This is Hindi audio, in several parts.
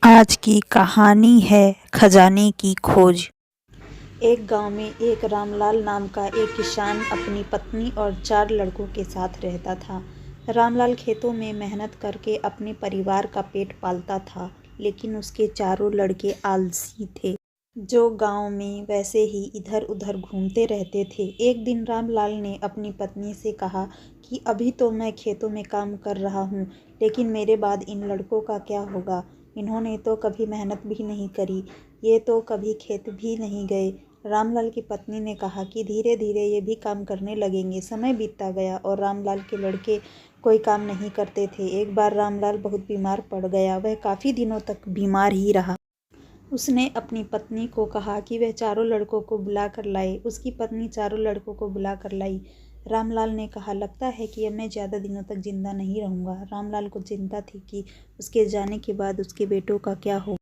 आज की कहानी है खजाने की खोज। एक गांव में एक रामलाल नाम का एक किसान अपनी पत्नी और 4 लड़कों के साथ रहता था। रामलाल खेतों में मेहनत करके अपने परिवार का पेट पालता था, लेकिन उसके चारों लड़के आलसी थे, जो गांव में वैसे ही इधर उधर घूमते रहते थे। एक दिन रामलाल ने अपनी पत्नी से कहा कि अभी तो मैं खेतों में काम कर रहा हूँ, लेकिन मेरे बाद इन लड़कों का क्या होगा? इन्होंने तो कभी मेहनत भी नहीं करी, ये तो कभी खेत भी नहीं गए। रामलाल की पत्नी ने कहा कि धीरे धीरे ये भी काम करने लगेंगे। समय बीतता गया और रामलाल के लड़के कोई काम नहीं करते थे। एक बार रामलाल बहुत बीमार पड़ गया। वह काफ़ी दिनों तक बीमार ही रहा। उसने अपनी पत्नी को कहा कि वह चारों लड़कों को बुला कर लाए। उसकी पत्नी चारों लड़कों को बुला कर लाई। रामलाल ने कहा, लगता है कि अब मैं ज़्यादा दिनों तक जिंदा नहीं रहूँगा। रामलाल को चिंता थी कि उसके जाने के बाद उसके बेटों का क्या होगा।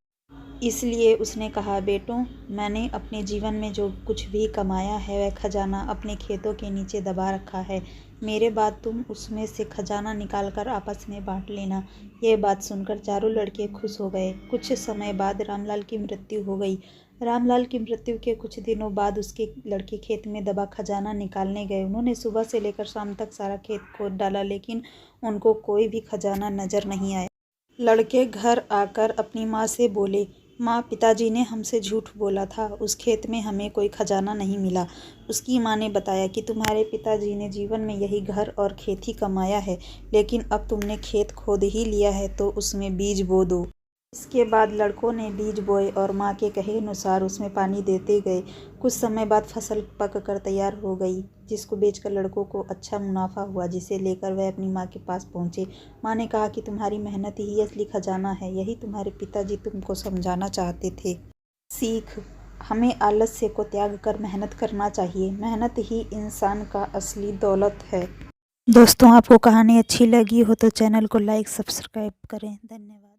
इसलिए उसने कहा, बेटों, मैंने अपने जीवन में जो कुछ भी कमाया है वह खजाना अपने खेतों के नीचे दबा रखा है। मेरे बाद तुम उसमें से खजाना निकाल कर आपस में बांट लेना। यह बात सुनकर चारों लड़के खुश हो गए। कुछ समय बाद रामलाल की मृत्यु हो गई। रामलाल की मृत्यु के कुछ दिनों बाद उसके लड़के खेत में दबा खजाना निकालने गए। उन्होंने सुबह से लेकर शाम तक सारा खेत खोद डाला, लेकिन उनको कोई भी खजाना नजर नहीं आया। लड़के घर आकर अपनी माँ से बोले, माँ, पिताजी ने हमसे झूठ बोला था, उस खेत में हमें कोई खजाना नहीं मिला। उसकी माँ ने बताया कि तुम्हारे पिताजी ने जीवन में यही घर और खेत ही कमाया है, लेकिन अब तुमने खेत खोद ही लिया है तो उसमें बीज बो दो। इसके बाद लड़कों ने बीज बोए और माँ के कहे अनुसार उसमें पानी देते गए। कुछ समय बाद फसल पक कर तैयार हो गई, जिसको बेचकर लड़कों को अच्छा मुनाफा हुआ, जिसे लेकर वह अपनी माँ के पास पहुँचे। माँ ने कहा कि तुम्हारी मेहनत ही असली खजाना है, यही तुम्हारे पिताजी तुमको समझाना चाहते थे। सीख, हमें आलस्य को त्याग कर मेहनत करना चाहिए। मेहनत ही इंसान का असली दौलत है। दोस्तों, आपको कहानी अच्छी लगी हो तो चैनल को लाइक सब्सक्राइब करें। धन्यवाद।